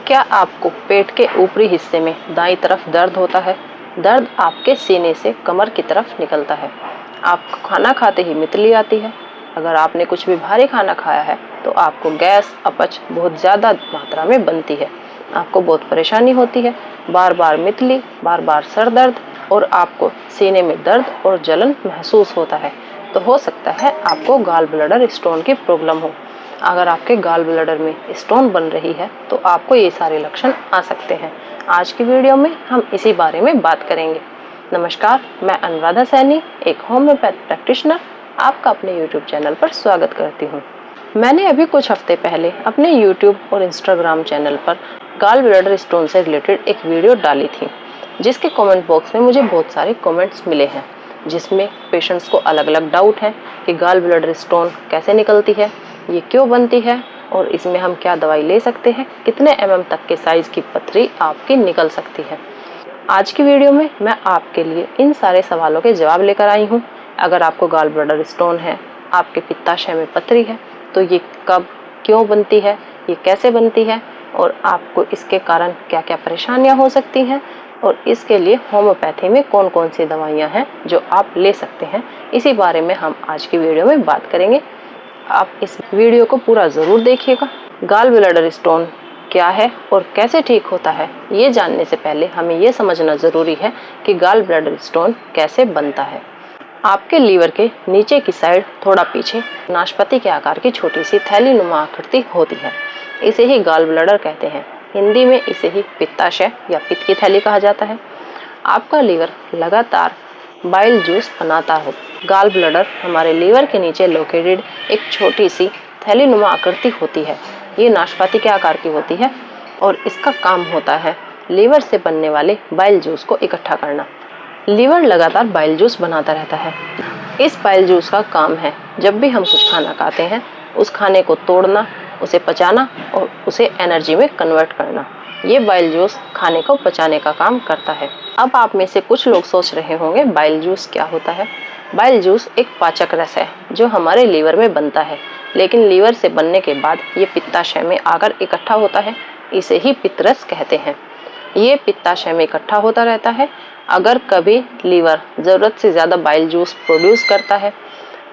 क्या आपको पेट के ऊपरी हिस्से में दाईं तरफ दर्द होता है? दर्द आपके सीने से कमर की तरफ निकलता है। आपको खाना खाते ही मितली आती है। अगर आपने कुछ भी भारी खाना खाया है तो आपको गैस, अपच बहुत ज़्यादा मात्रा में बनती है। आपको बहुत परेशानी होती है, बार बार मितली, बार बार सर दर्द और आपको सीने में दर्द और जलन महसूस होता है, तो हो सकता है आपको गॉल ब्लैडर स्टोन की प्रॉब्लम हो। अगर आपके गॉल ब्लैडर में स्टोन बन रही है तो आपको ये सारे लक्षण आ सकते हैं। आज की वीडियो में हम इसी बारे में बात करेंगे। नमस्कार, मैं अनुराधा सैनी, एक होम्योपैथ प्रैक्टिशनर, आपका अपने यूट्यूब चैनल पर स्वागत करती हूँ। मैंने अभी कुछ हफ्ते पहले अपने यूट्यूब और इंस्टाग्राम चैनल पर गॉल ब्लैडर स्टोन से रिलेटेड एक वीडियो डाली थी, जिसके कमेंट बॉक्स में मुझे बहुत सारे कमेंट्स मिले हैं, जिसमें पेशेंट्स को अलग अलग डाउट है कि गॉल ब्लैडर स्टोन कैसे निकलती है, ये क्यों बनती है और इसमें हम क्या दवाई ले सकते हैं, कितने mm तक के साइज़ की पथरी आपकी निकल सकती है। आज की वीडियो में मैं आपके लिए इन सारे सवालों के जवाब लेकर आई हूँ। अगर आपको गॉल ब्लैडर स्टोन है, आपके पित्ताशय में पथरी है, तो ये कब, क्यों बनती है, ये कैसे बनती है और आपको इसके कारण क्या क्या परेशानियाँ हो सकती हैं और इसके लिए होम्योपैथी में कौन कौन सी दवाइयाँ हैं जो आप ले सकते हैं, इसी बारे में हम आज की वीडियो में बात करेंगे। आप इस वीडियो को पूरा ज़रूर देखिएगा। गॉल ब्लैडर स्टोन क्या है और कैसे ठीक होता है, ये जानने से पहले हमें ये समझना ज़रूरी है कि गॉल ब्लैडर स्टोन कैसे बनता है। आपके लीवर के नीचे की साइड थोड़ा पीछे नाशपाती के आकार की छोटी सी थैली नुमा आकृति होती है। इसे ही गॉल ब्लैडर कहते हैं। हिंदी में इसे ही पित्ताशय या पित्त की थैली कहा जाता है। आपका लीवर लगातार बाइल जूस बनाता हो। गॉल ब्लैडर हमारे लीवर के नीचे लोकेटेड एक छोटी सी थैली नुमा आकृति होती है। ये नाशपाती के आकार की होती है और इसका काम होता है लीवर से बनने वाले बाइल जूस को इकट्ठा करना। लीवर लगातार बाइल जूस बनाता रहता है। इस बाइल जूस का काम है जब भी हम कुछ खाना खाते हैं, उस खाने को तोड़ना, उसे पचाना और उसे एनर्जी में कन्वर्ट करना। ये बाइल जूस खाने को पचाने का काम करता है। अब आप में से कुछ लोग सोच रहे होंगे बाइल जूस क्या होता है। बाइल जूस एक पाचक रस है जो हमारे लीवर में बनता है, लेकिन लीवर से बनने के बाद ये पित्ताशय में आकर इकट्ठा होता है। इसे ही पित्तरस कहते हैं। ये पित्ताशय में इकट्ठा होता रहता है। अगर कभी लीवर ज़रूरत से ज़्यादा बाइल जूस प्रोड्यूस करता है,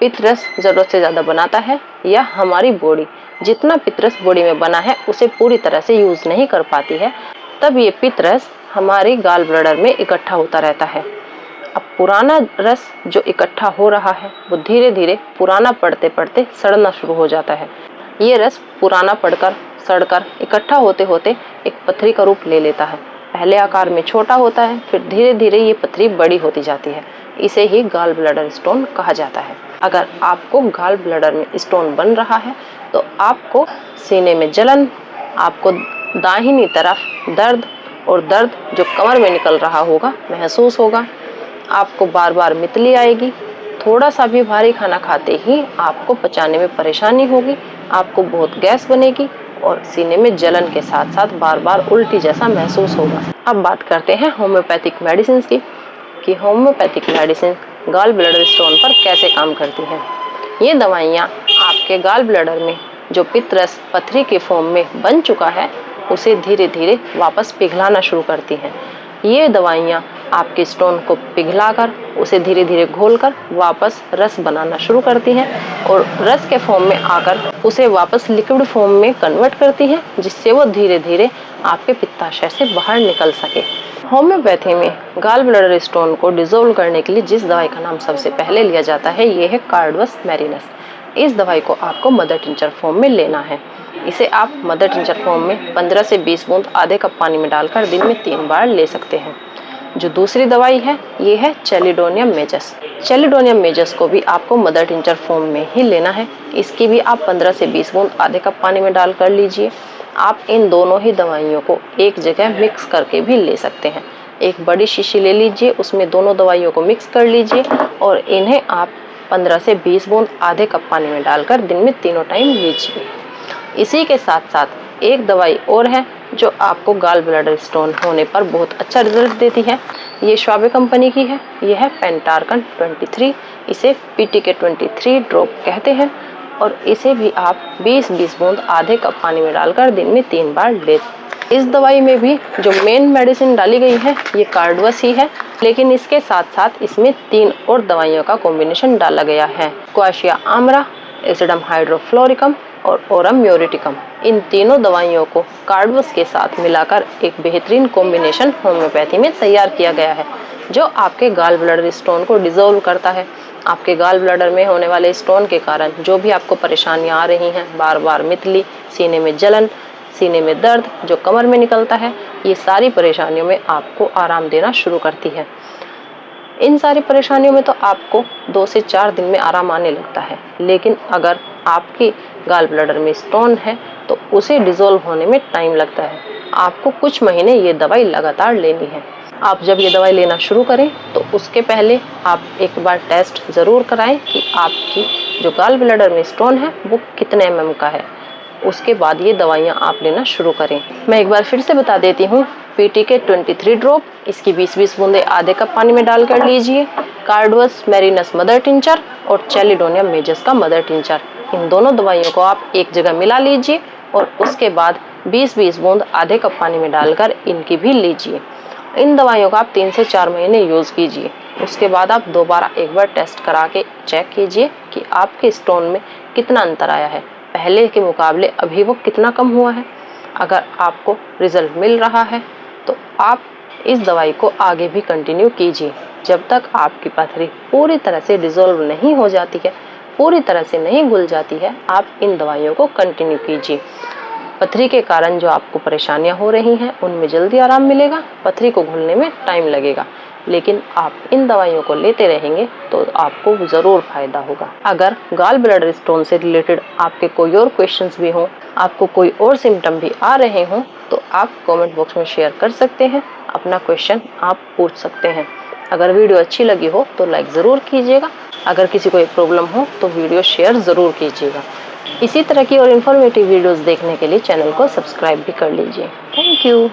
पित्तरस ज़रूरत से ज़्यादा बनाता है, या हमारी बॉडी जितना पित्तरस बॉडी में बना है उसे पूरी तरह से यूज़ नहीं कर पाती है, तब ये पित्तरस हमारी गॉल ब्लैडर में इकट्ठा होता रहता है। अब पुराना रस जो इकट्ठा हो रहा है वो धीरे धीरे पुराना पड़ते पड़ते सड़ना शुरू हो जाता है। ये रस पुराना पड़कर सड़कर इकट्ठा होते होते एक पथरी का रूप ले लेता है। पहले आकार में छोटा होता है, फिर धीरे धीरे ये पथरी बड़ी होती जाती है। इसे ही गॉल ब्लैडर स्टोन कहा जाता है। अगर आपको गॉल ब्लैडर में स्टोन बन रहा है तो आपको सीने में जलन, आपको दाहिनी तरफ दर्द और दर्द जो कमर में निकल रहा होगा महसूस होगा। आपको बार बार मितली आएगी। थोड़ा सा भी भारी खाना खाते ही आपको पचाने में परेशानी होगी। आपको बहुत गैस बनेगी और सीने में जलन के साथ साथ बार बार उल्टी जैसा महसूस होगा। अब बात करते हैं होम्योपैथिक मेडिसिन की, कि homeopathic medicine gall bladder stone पर कैसे काम करती हैं। ये दवाइयाँ आपके गॉल ब्लैडर में जो पित्तरस पथरी के फॉर्म में बन चुका है उसे धीरे धीरे वापस पिघलाना शुरू करती हैं। ये दवाइयाँ आपके स्टोन को पिघलाकर उसे धीरे धीरे घोलकर वापस रस बनाना शुरू करती हैं और रस के फॉर्म में आकर उसे वापस लिक्विड फॉर्म में कन्वर्ट करती हैं, जिससे वो धीरे धीरे आपके पित्ताशय से बाहर निकल सके। होम्योपैथी में गॉल ब्लैडर स्टोन को डिसॉल्व करने के लिए जिस दवाई का नाम सबसे पहले लिया जाता है, ये है कार्डवस मैरिनस। इस दवाई को आपको मदर टिंचर फॉर्म में लेना है। इसे आप मदर टिंचर फॉर्म में 15 से 20 बूंद आधे कप पानी में डालकर दिन में 3 बार ले सकते हैं। जो दूसरी दवाई है ये है चैलिडोनियम मेजस। चैलिडोनियम मेजस को भी आपको मदर टिंचर फॉर्म में ही लेना है। इसकी भी आप 15 से 20 बूंद आधे कप पानी में डाल कर लीजिए। आप इन दोनों ही दवाइयों को एक जगह मिक्स करके भी ले सकते हैं। एक बड़ी शीशी ले लीजिए, उसमें दोनों दवाइयों को मिक्स कर लीजिए और इन्हें आप 15 से 20 बूंद आधे कप पानी में डालकर दिन में तीनों टाइम लीजिए। इसी के साथ साथ एक दवाई और है जो आपको गॉल ब्लैडर स्टोन होने पर बहुत अच्छा रिजल्ट देती है। ये श्वाबे कंपनी की है। यह है पेंटार्कन 23। इसे PTK 23 ड्रॉप कहते हैं और इसे भी आप 20-20 बूंद आधे कप पानी में डालकर दिन में 3 बार लें। इस दवाई में भी जो मेन मेडिसिन डाली गई है ये कार्डवस ही है, लेकिन इसके साथ साथ इसमें 3 और दवाइयों का कॉम्बिनेशन डाला गया है, क्वाशिया आम्रा, एसिडम हाइड्रोफ्लोरिकम और ओरम म्यूरिटिकम। इन तीनों दवाइयों को कार्डवस के साथ मिलाकर एक बेहतरीन कॉम्बिनेशन होम्योपैथी में तैयार किया गया है, जो आपके गाल ब्लैडर स्टोन को डिसॉल्व करता है। आपके गाल ब्लैडर में होने वाले स्टोन के कारण जो भी आपको परेशानियां आ रही हैं, बार बार मितली, सीने में जलन, सीने में दर्द जो कमर में निकलता है, ये सारी परेशानियों में आपको आराम देना शुरू करती है। इन सारी परेशानियों में तो आपको 2 से 4 दिन में आराम आने लगता है, लेकिन अगर आपकी गाल ब्लैडर में स्टोन है तो उसे डिसॉल्व होने में टाइम लगता है। आपको कुछ महीने ये दवाई लगातार लेनी है। आप जब ये दवाई लेना शुरू करें तो उसके पहले आप एक बार टेस्ट ज़रूर कराएं कि आपकी जो गाल ब्लैडर में स्टोन है वो कितने mm का है। उसके बाद ये दवाइयाँ आप लेना शुरू करें। मैं एक बार फिर से बता देती हूँ, PTK 23 ड्रॉप, इसकी 20-20 बूंदे आधे कप पानी में डालकर लीजिए। कार्डवस मेरिनस मदर टिंचर और चैलिडोनियम मेजस का मदर टिंचर, इन दोनों दवाइयों को आप एक जगह मिला लीजिए और उसके बाद 20-20 बूंद आधे कप पानी में डालकर इनकी भी लीजिए। इन दवाइयों का आप 3 से 4 महीने यूज़ कीजिए। उसके बाद आप दोबारा एक बार टेस्ट करा के चेक कीजिए कि आपके स्टोन में कितना अंतर आया है, पहले के मुकाबले अभी वो कितना कम हुआ है। अगर आपको रिजल्ट मिल रहा है तो आप इस दवाई को आगे भी कंटिन्यू कीजिए जब तक आपकी पथरी पूरी तरह से डिसॉल्व नहीं हो जाती है, पूरी तरह से नहीं घुल जाती है। आप इन दवाइयों को कंटिन्यू कीजिए। पथरी के कारण जो आपको परेशानियां हो रही हैं उनमें जल्दी आराम मिलेगा, पथरी को घुलने में टाइम लगेगा, लेकिन आप इन दवाइयों को लेते रहेंगे तो आपको ज़रूर फायदा होगा। अगर गाल ब्लैडर स्टोन से रिलेटेड आपके कोई और क्वेश्चंस भी हों, आपको कोई और सिम्टम भी आ रहे हों, तो आप कमेंट बॉक्स में शेयर कर सकते हैं, अपना क्वेश्चन आप पूछ सकते हैं। अगर वीडियो अच्छी लगी हो तो लाइक ज़रूर कीजिएगा। अगर किसी को प्रॉब्लम हो तो वीडियो शेयर ज़रूर कीजिएगा। इसी तरह की और इन्फॉर्मेटिव वीडियोस देखने के लिए चैनल को सब्सक्राइब भी कर लीजिए। Thank you.